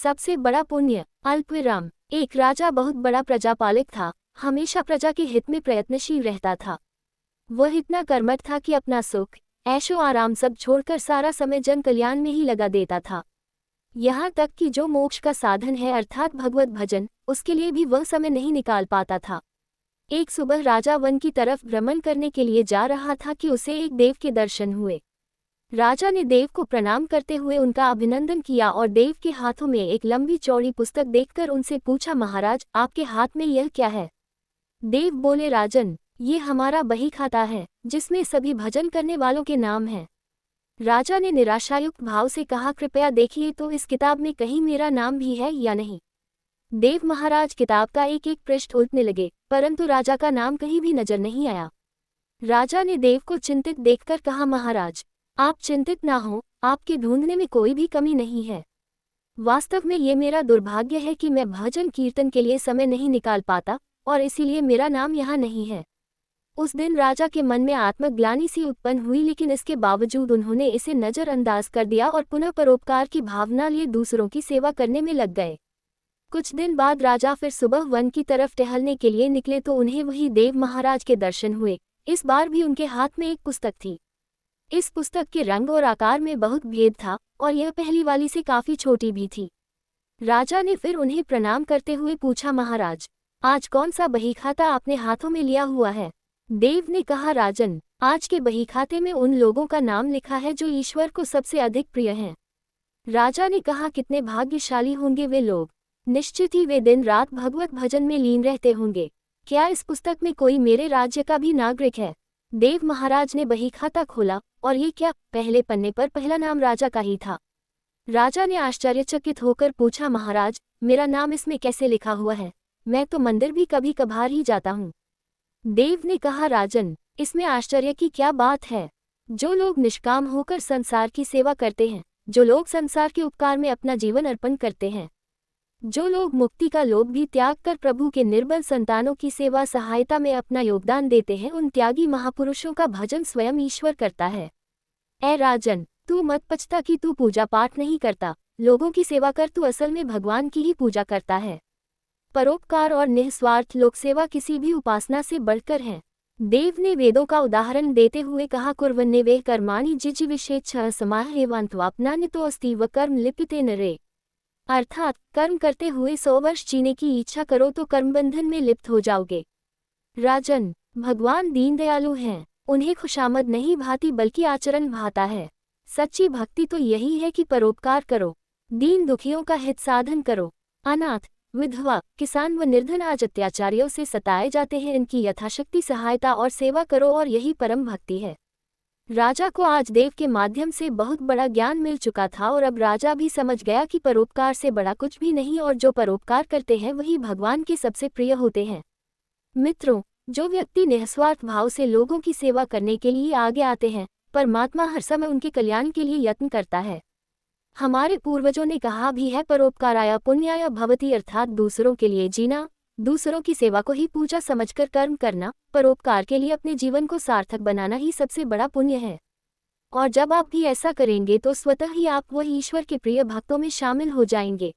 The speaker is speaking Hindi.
सबसे बड़ा पुण्य। अल्पविराम। एक राजा बहुत बड़ा प्रजापालक था, हमेशा प्रजा के हित में प्रयत्नशील रहता था। वह इतना कर्मठ था कि अपना सुख, ऐशो आराम सब छोड़कर सारा समय जन कल्याण में ही लगा देता था। यहाँ तक कि जो मोक्ष का साधन है अर्थात भगवत भजन, उसके लिए भी वह समय नहीं निकाल पाता था। एक सुबह राजा वन की तरफ भ्रमण करने के लिए जा रहा था कि उसे एक देव के दर्शन हुए। राजा ने देव को प्रणाम करते हुए उनका अभिनंदन किया और देव के हाथों में एक लंबी चौड़ी पुस्तक देखकर उनसे पूछा, महाराज आपके हाथ में यह क्या है? देव बोले, राजन ये हमारा बही खाता है, जिसमें सभी भजन करने वालों के नाम हैं। राजा ने निराशायुक्त भाव से कहा, कृपया देखिए तो इस किताब में कहीं मेरा नाम भी है या नहीं। देव महाराज किताब का एक एक पृष्ठ उलटने लगे, परंतु राजा का नाम कहीं भी नजर नहीं आया। राजा ने देव को चिंतित देखकर कहा, महाराज आप चिंतित ना हो, आपके ढूंढने में कोई भी कमी नहीं है। वास्तव में ये मेरा दुर्भाग्य है कि मैं भजन कीर्तन के लिए समय नहीं निकाल पाता और इसीलिए मेरा नाम यहाँ नहीं है। उस दिन राजा के मन में आत्मग्लानि सी उत्पन्न हुई, लेकिन इसके बावजूद उन्होंने इसे नजरअंदाज कर दिया और पुनः परोपकार की भावना लिए दूसरों की सेवा करने में लग गए। कुछ दिन बाद राजा फिर सुबह वन की तरफ टहलने के लिए निकले तो उन्हें वही देव महाराज के दर्शन हुए। इस बार भी उनके हाथ में एक पुस्तक थी। इस पुस्तक के रंग और आकार में बहुत भेद था और यह पहली वाली से काफी छोटी भी थी। राजा ने फिर उन्हें प्रणाम करते हुए पूछा, महाराज आज कौन सा बही खाता आपने हाथों में लिया हुआ है? देव ने कहा, राजन आज के बही खाते में उन लोगों का नाम लिखा है जो ईश्वर को सबसे अधिक प्रिय हैं। राजा ने कहा, कितने भाग्यशाली होंगे वे लोग, निश्चित ही वे दिन रात भगवत भजन में लीन रहते होंगे। क्या इस पुस्तक में कोई मेरे राज्य का भी नागरिक है? देव महाराज ने बही खाता खोला और ये क्या, पहले पन्ने पर पहला नाम राजा का ही था। राजा ने आश्चर्यचकित होकर पूछा, महाराज मेरा नाम इसमें कैसे लिखा हुआ है? मैं तो मंदिर भी कभी कभार ही जाता हूँ। देव ने कहा, राजन इसमें आश्चर्य की क्या बात है? जो लोग निष्काम होकर संसार की सेवा करते हैं, जो लोग संसार के उपकार में अपना जीवन अर्पण करते हैं, जो लोग मुक्ति का लोभ भी त्याग कर प्रभु के निर्बल संतानों की सेवा सहायता में अपना योगदान देते हैं, उन त्यागी महापुरुषों का भजन स्वयं ईश्वर करता है। ऐ राजन तू मत पछता कि तू पूजा पाठ नहीं करता, लोगों की सेवा कर, तू असल में भगवान की ही पूजा करता है। परोपकार और निस्वार्थ लोक सेवा किसी भी उपासना से बढ़कर है। देव ने वेदों का उदाहरण देते हुए कहा, कुर्वन्नेवे कर्माणि जिजीविषेच्छः समाह एवान्त्वापनान्यतो अस्ति व कर्म लिप्यते नरे। अर्थात कर्म करते हुए 100 वर्ष जीने की इच्छा करो तो कर्मबंधन में लिप्त हो जाओगे। राजन भगवान दीनदयालु हैं, उन्हें खुशामद नहीं भाती बल्कि आचरण भाता है। सच्ची भक्ति तो यही है कि परोपकार करो, दीन दुखियों का हित साधन करो। अनाथ, विधवा, किसान व निर्धन आज अत्याचारियों से सताए जाते हैं, इनकी यथाशक्ति सहायता और सेवा करो और यही परम भक्ति है। राजा को आज देव के माध्यम से बहुत बड़ा ज्ञान मिल चुका था और अब राजा भी समझ गया कि परोपकार से बड़ा कुछ भी नहीं और जो परोपकार करते हैं वही भगवान के सबसे प्रिय होते हैं। मित्रों, जो व्यक्ति निस्वार्थ भाव से लोगों की सेवा करने के लिए आगे आते हैं, परमात्मा हर समय उनके कल्याण के लिए यत्न करता है। हमारे पूर्वजों ने कहा भी है, परोपकाराय पुण्याय भवति, अर्थात दूसरों के लिए जीना, दूसरों की सेवा को ही पूजा समझकर कर्म करना, परोपकार के लिए अपने जीवन को सार्थक बनाना ही सबसे बड़ा पुण्य है। और जब आप भी ऐसा करेंगे तो स्वतः ही आप वह ईश्वर के प्रिय भक्तों में शामिल हो जाएंगे।